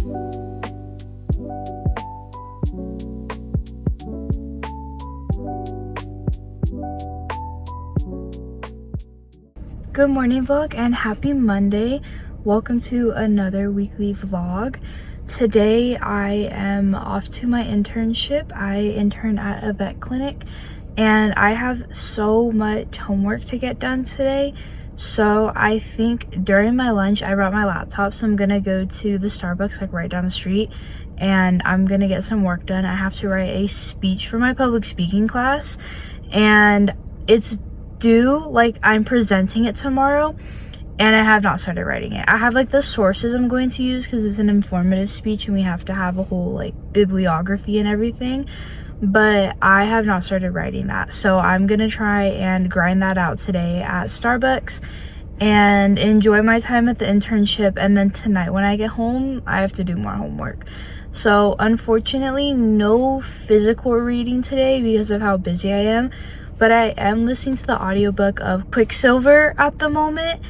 Good morning vlog and happy Monday. Welcome to another weekly vlog. Today I am off to my internship. I intern at a vet clinic and I have so much homework to get done today. So I think during my lunch I brought my laptop, so I'm gonna go to the Starbucks like right down the street and I'm gonna get some work done. I have to write a speech for my public speaking class and it's due, like I'm presenting it tomorrow and I have not started writing it. I have like the sources I'm going to use because it's an informative speech and we have to have a whole like bibliography and everything, but I have not started writing that. So I'm gonna try and grind that out today at Starbucks and enjoy my time at the internship, and then tonight when I get home I have to do more homework. So unfortunately no physical reading today because of how busy I am, but I am listening to the audiobook of Quicksilver at the moment,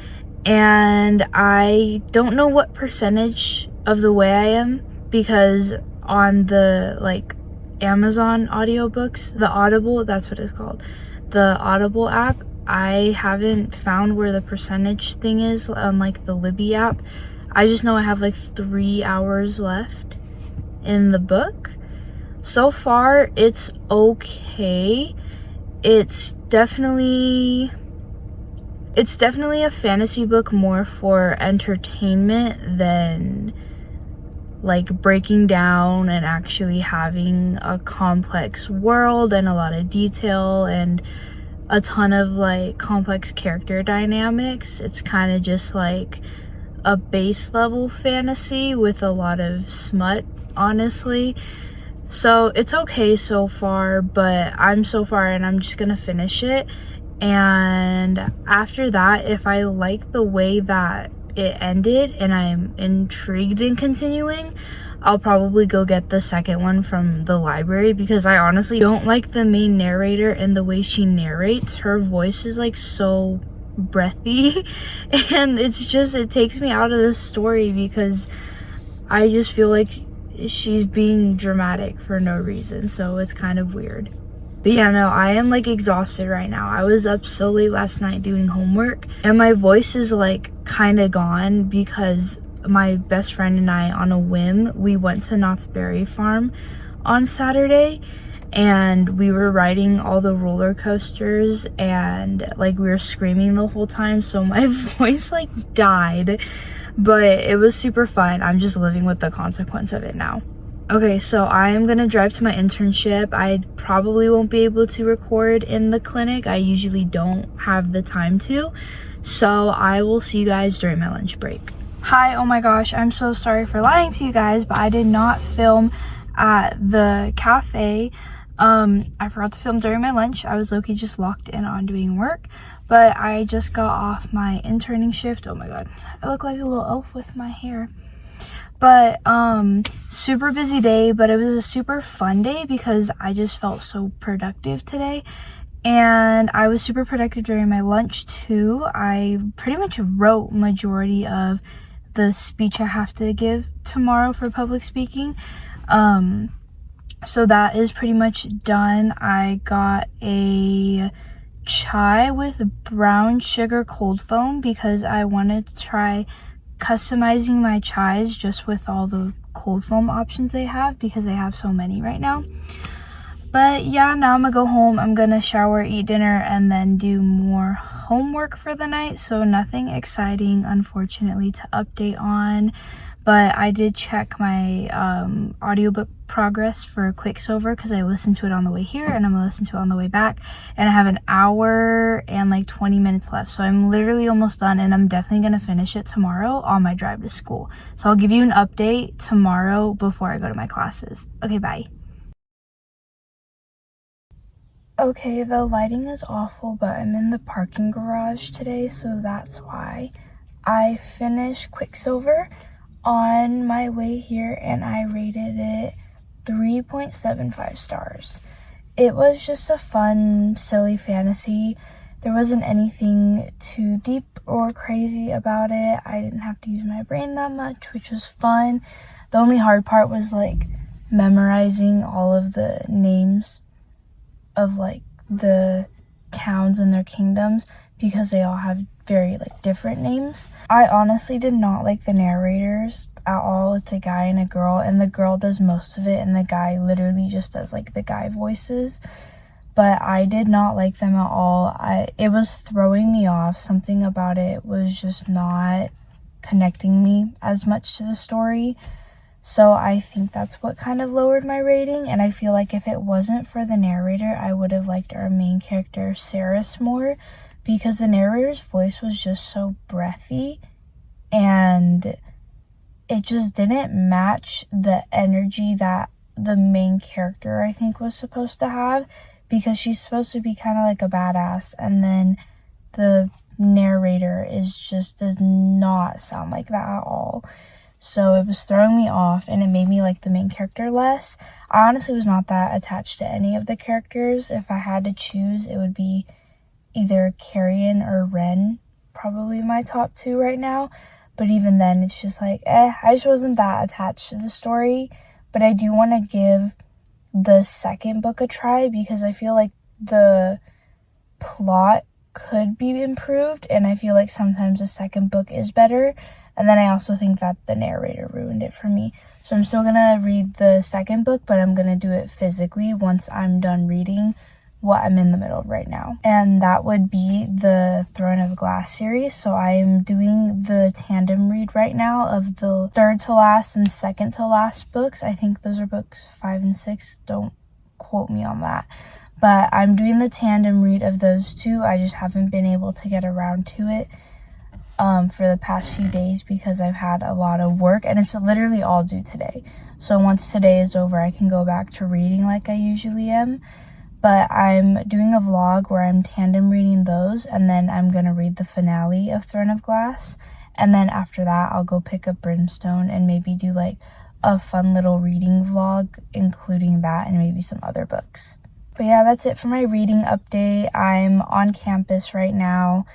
and I don't know what percentage of the way I am because on the like Amazon audiobooks, the Audible, that's what it's called, the Audible app, I haven't found where the percentage thing is on like the Libby app. I just know I have like 3 hours left in the book. So far it's okay. It's definitely a fantasy book more for entertainment than like breaking down and actually having a complex world and a lot of detail and a ton of like complex character dynamics. It's kind of just like a base level fantasy with a lot of smut, honestly. So it's okay so far, but I'm so far and I'm just gonna finish it. And after that, if I like the way that it ended and I'm intrigued in continuing, I'll probably go get the second one from the library because I honestly don't like the main narrator and the way she narrates. Her voice is like so breathy and it takes me out of the story because I just feel like she's being dramatic for no reason, so it's kind of weird. But yeah, no, I am like exhausted right now. I was up so late last night doing homework and my voice is like kind of gone because my best friend and I, on a whim, we went to Knott's Berry Farm on Saturday and we were riding all the roller coasters and like we were screaming the whole time, so my voice like died. But it was super fun. I'm just living with the consequence of it now. Okay, so I am gonna drive to my internship. I probably won't be able to record in the clinic. I usually don't have the time to. So I will see you guys during my lunch break. Hi, oh my gosh, I'm so sorry for lying to you guys, but I did not film at the cafe. I forgot to film during my lunch. I was low-key just locked in on doing work, but I just got off my interning shift. Oh my god, I look like a little elf with my hair. But super busy day, but it was a super fun day because I just felt so productive today, and I was super productive during my lunch too. I pretty much wrote majority of the speech I have to give tomorrow for public speaking. So that is pretty much done. I got a chai with brown sugar cold foam because I wanted to try customizing my chais just with all the cold foam options they have because they have so many right now. But yeah, now I'm gonna go home. I'm gonna shower, eat dinner, and then do more homework for the night. So nothing exciting, unfortunately, to update on. But I did check my audiobook progress for Quicksilver because I listened to it on the way here and I'm gonna listen to it on the way back. And I have an hour and like 20 minutes left. So I'm literally almost done and I'm definitely gonna finish it tomorrow on my drive to school. So I'll give you an update tomorrow before I go to my classes. Okay, bye. Okay, the lighting is awful, but I'm in the parking garage today, so that's why. I finished Quicksilver on my way here and I rated it 3.75 stars. It was just a fun, silly fantasy. There wasn't anything too deep or crazy about it. I didn't have to use my brain that much, which was fun. The only hard part was like memorizing all of the names of like the towns and their kingdoms, because they all have very like different names. I honestly did not like the narrators at all. It's a guy and a girl, and the girl does most of it and the guy literally just does like the guy voices. But I did not like them at all. It was throwing me off. Something about it was just not connecting me as much to the story. So I think that's what kind of lowered my rating. And I feel like if it wasn't for the narrator, I would have liked our main character, Saris, more, because the narrator's voice was just so breathy and it just didn't match the energy that the main character, I think, was supposed to have, because she's supposed to be kind of like a badass, and then the narrator does not sound like that at all. So it was throwing me off, and it made me like the main character less. I honestly was not that attached to any of the characters. If I had to choose, it would be either Carrion or Ren, probably my top two right now. But even then, it's just like, I just wasn't that attached to the story. But I do want to give the second book a try, because I feel like the plot could be improved, and I feel like sometimes the second book is better. And then I also think that the narrator ruined it for me. So I'm still gonna read the second book, but I'm gonna do it physically once I'm done reading what I'm in the middle of right now. And that would be the Throne of Glass series. So I'm doing the tandem read right now of the third to last and second to last books. I think those are books 5 and 6. Don't quote me on that. But I'm doing the tandem read of those two. I just haven't been able to get around to it for the past few days because I've had a lot of work, and it's literally all due today. So once today is over, I can go back to reading like I usually am. But I'm doing a vlog where I'm tandem reading those, and then I'm going to read the finale of Throne of Glass. And then after that, I'll go pick up Brimstone and maybe do like a fun little reading vlog, including that and maybe some other books. But yeah, that's it for my reading update. I'm on campus right now,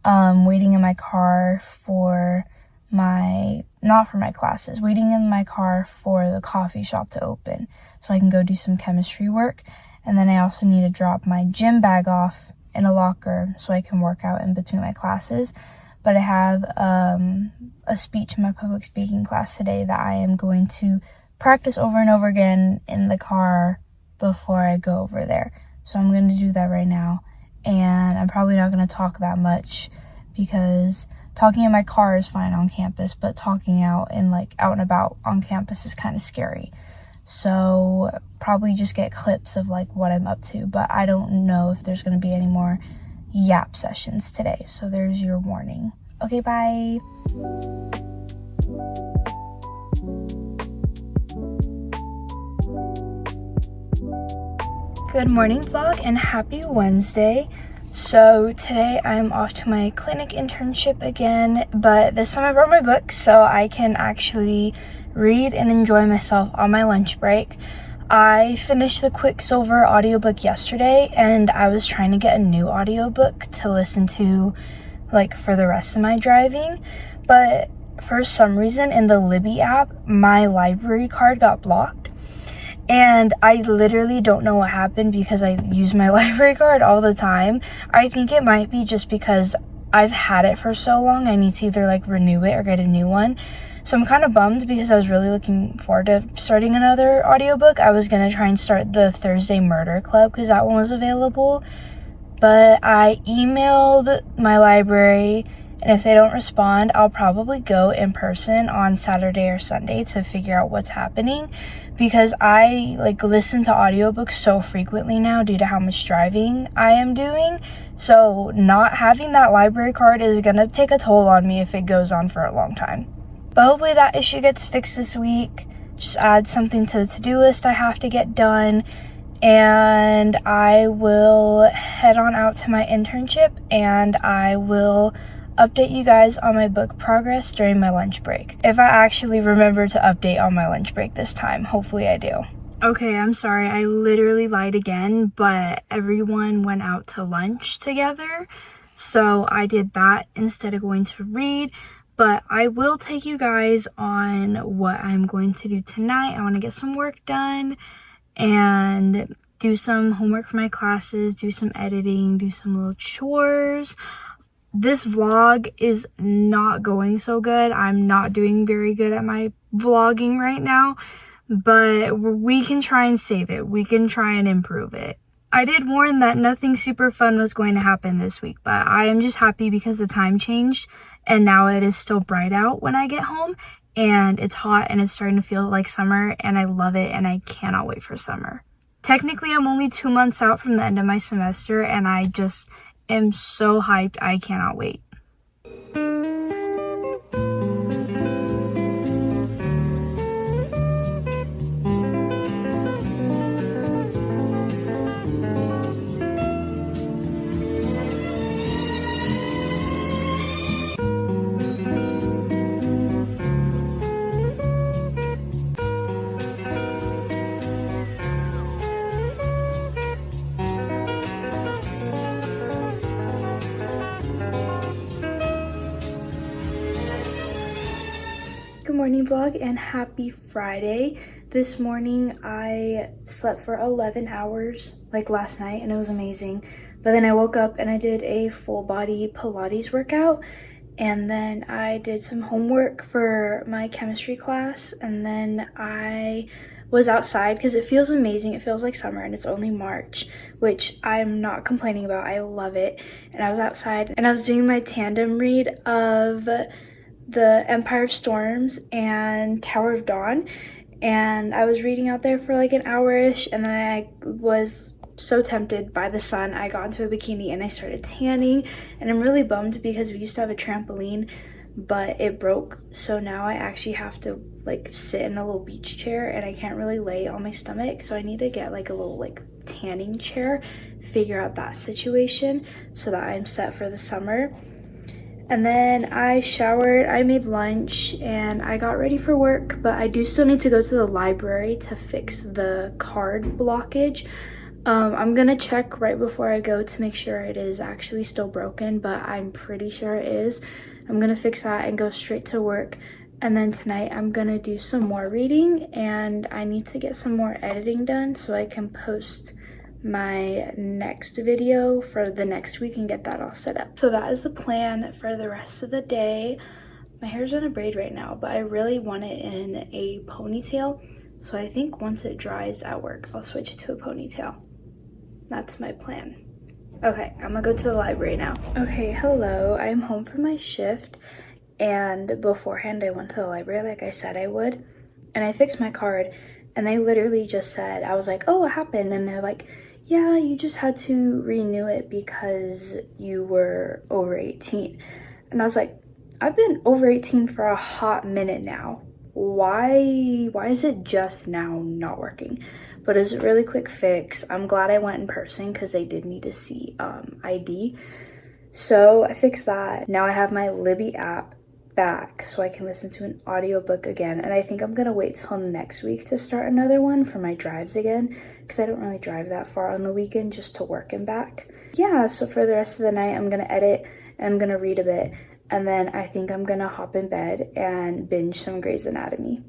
waiting in my car for not for my classes, waiting in my car for the coffee shop to open so I can go do some chemistry work. And then I also need to drop my gym bag off in a locker so I can work out in between my classes. But I have a speech in my public speaking class today that I am going to practice over and over again in the car before I go over there. So I'm going to do that right now. And I'm probably not going to talk that much because talking in my car is fine on campus, but talking out and about on campus is kind of scary. So probably just get clips of like what I'm up to, but I don't know if there's going to be any more yap sessions today. So there's your warning. Okay, bye. Good morning vlog and happy Wednesday. So today I'm off to my clinic internship again, but this time I brought my book so I can actually read and enjoy myself on my lunch break. I finished the Quicksilver audiobook yesterday, and I was trying to get a new audiobook to listen to for the rest of my driving, but for some reason in the Libby app my library card got blocked, and I literally don't know what happened because I use my library card all the time. I think it might be just because I've had it for so long. I need to either renew it or get a new one. So I'm kind of bummed because I was really looking forward to starting another audiobook. I was going to try and start the Thursday Murder Club because that one was available. But I emailed my library, and if they don't respond, I'll probably go in person on Saturday or Sunday to figure out what's happening, because I listen to audiobooks so frequently now due to how much driving I am doing. So not having that library card is going to take a toll on me if it goes on for a long time. But hopefully that issue gets fixed this week. Just add something to the to-do list I have to get done. And I will head on out to my internship, and I will update you guys on my book progress during my lunch break. If I actually remember to update on my lunch break this time. Hopefully I do. Okay, I'm sorry. I literally lied again, but everyone went out to lunch together. So I did that instead of going to read. But I will take you guys on what I'm going to do tonight. I want to get some work done and do some homework for my classes, do some editing, do some little chores. This vlog is not going so good. I'm not doing very good at my vlogging right now, but we can try and save it. We can try and improve it. I did warn that nothing super fun was going to happen this week, but I am just happy because the time changed and now it is still bright out when I get home and it's hot and it's starting to feel like summer, and I love it and I cannot wait for summer. Technically, I'm only 2 months out from the end of my semester and I just am so hyped. I cannot wait. Good morning vlog and happy Friday. This morning I slept for 11 hours like last night and it was amazing. But then I woke up and I did a full body Pilates workout, and then I did some homework for my chemistry class, and then I was outside because it feels amazing. It feels like summer and it's only March, which I'm not complaining about. I love it. And I was outside and I was doing my tandem read of the Empire of Storms and Tower of Dawn, and I was reading out there for like an hour-ish, and then I was so tempted by the sun. I got into a bikini and I started tanning, and I'm really bummed because we used to have a trampoline but it broke, so now I actually have to like sit in a little beach chair and I can't really lay on my stomach, so I need to get like a little like tanning chair, figure out that situation so that I'm set for the summer. And then I showered, I made lunch, and I got ready for work, but I do still need to go to the library to fix the card blockage. I'm gonna check right before I go to make sure it is actually still broken, but I'm pretty sure it is. I'm gonna fix that and go straight to work. And then tonight I'm gonna do some more reading, and I need to get some more editing done so I can post my next video for the next week and get that all set up. So that is the plan for the rest of the day. My hair's in a braid right now, but I really want it in a ponytail, so I think once it dries at work I'll switch it to a ponytail. That's my plan. Okay, I'm gonna go to the library now. Okay, hello, I'm home from my shift, and beforehand I went to the library like I said I would, and I fixed my card, and they literally just said, I was like, oh, what happened? And they're like, yeah, you just had to renew it because you were over 18. And I was like, I've been over 18 for a hot minute now. Why is it just now not working? But it's a really quick fix. I'm glad I went in person because they did need to see ID. So I fixed that. Now I have my Libby app back so I can listen to an audiobook again, and I think I'm gonna wait till next week to start another one for my drives again because I don't really drive that far on the weekend just to work and back. Yeah, so for the rest of the night I'm gonna edit and I'm gonna read a bit, and then I think I'm gonna hop in bed and binge some Grey's Anatomy.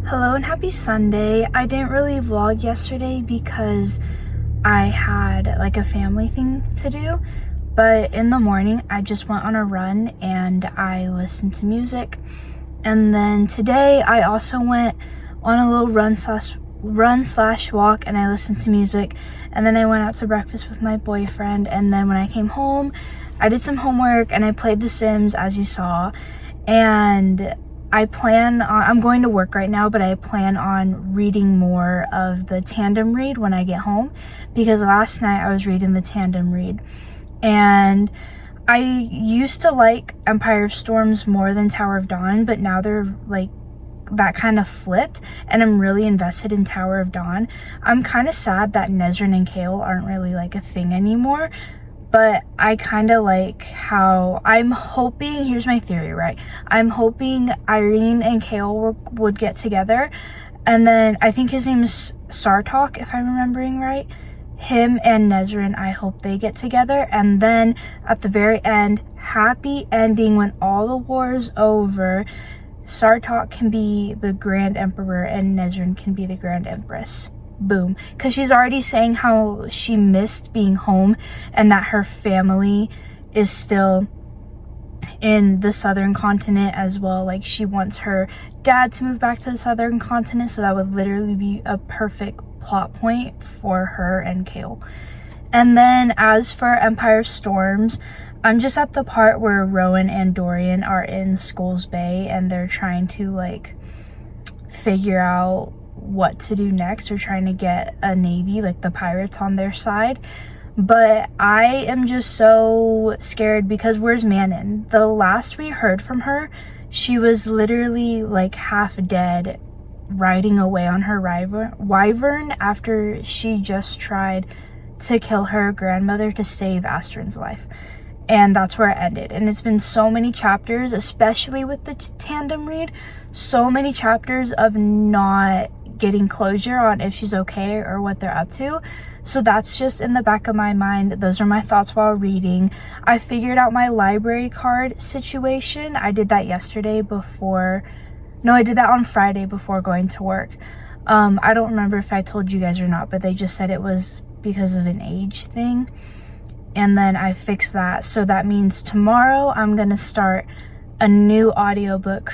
Hello and happy Sunday. I didn't really vlog yesterday because I had like a family thing to do, but in the morning I just went on a run and I listened to music. And then today I also went on a little run slash walk and I listened to music, and then I went out to breakfast with my boyfriend, and then when I came home I did some homework and I played The Sims, as you saw. And I'm going to work right now, but I plan on reading more of the tandem read when I get home, because last night I was reading the tandem read, and I used to like Empire of Storms more than Tower of Dawn, but now they're like that kind of flipped, and I'm really invested in Tower of Dawn. I'm kind of sad that Nezrin and Kale aren't really like a thing anymore, but I kind of like how I'm hoping, here's my theory, right? I'm hoping Irene and Kale would get together, and then I think his name is Sartok, if I'm remembering right. Him and Nezrin, I hope they get together, and then at the very end, happy ending when all the war is over, Sartok can be the Grand Emperor and Nezrin can be the Grand Empress. Boom. Because she's already saying how she missed being home and that her family is still in the southern continent as well. Like, she wants her dad to move back to the southern continent, so that would literally be a perfect plot point for her and Kale. And then as for Empire Storms, I'm just at the part where Rowan and Dorian are in Skulls Bay and they're trying to like figure out what to do next. They're trying to get a navy, like the pirates, on their side. But I am just so scared because where's Manon? The last we heard from her, she was literally like half dead, riding away on her wyvern after she just tried to kill her grandmother to save Astron's life. And that's where it ended. And it's been so many chapters, especially with the tandem read, so many chapters of not getting closure on if she's okay or what they're up to. So that's just in the back of my mind. Those are my thoughts while reading. I figured out my library card situation. I did that yesterday before, no, I did that on Friday before going to work. I don't remember if I told you guys or not, but they just said it was because of an age thing. And then I fixed that. So that means tomorrow I'm going to start a new audiobook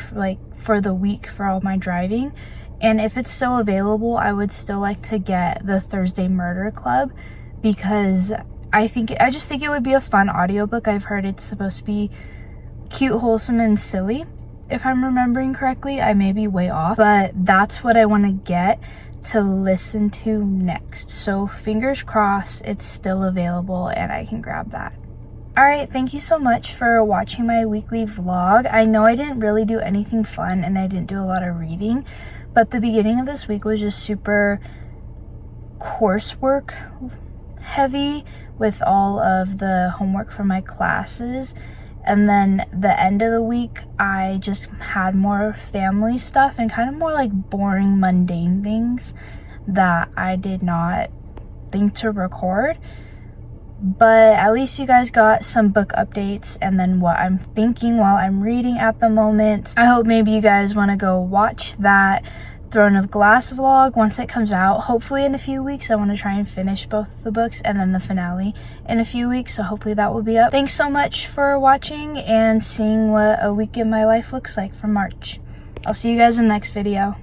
for the week for all my driving. And if it's still available, I would still like to get the Thursday Murder Club, because I just think it would be a fun audiobook. I've heard it's supposed to be cute, wholesome, and silly, if I'm remembering correctly. I may be way off, but that's what I want to get to listen to next. So fingers crossed it's still available and I can grab that. Alright, thank you so much for watching my weekly vlog. I know I didn't really do anything fun and I didn't do a lot of reading, but the beginning of this week was just super coursework heavy with all of the homework for my classes. And then the end of the week, I just had more family stuff and kind of more like boring, mundane things that I did not think to record. But at least you guys got some book updates and then what I'm thinking while I'm reading at the moment. I hope maybe you guys want to go watch that Throne of Glass vlog once it comes out. Hopefully in a few weeks. I want to try and finish both the books and then the finale in a few weeks, so hopefully that will be up. Thanks so much for watching and seeing what a week in my life looks like for March. I'll see you guys in the next video.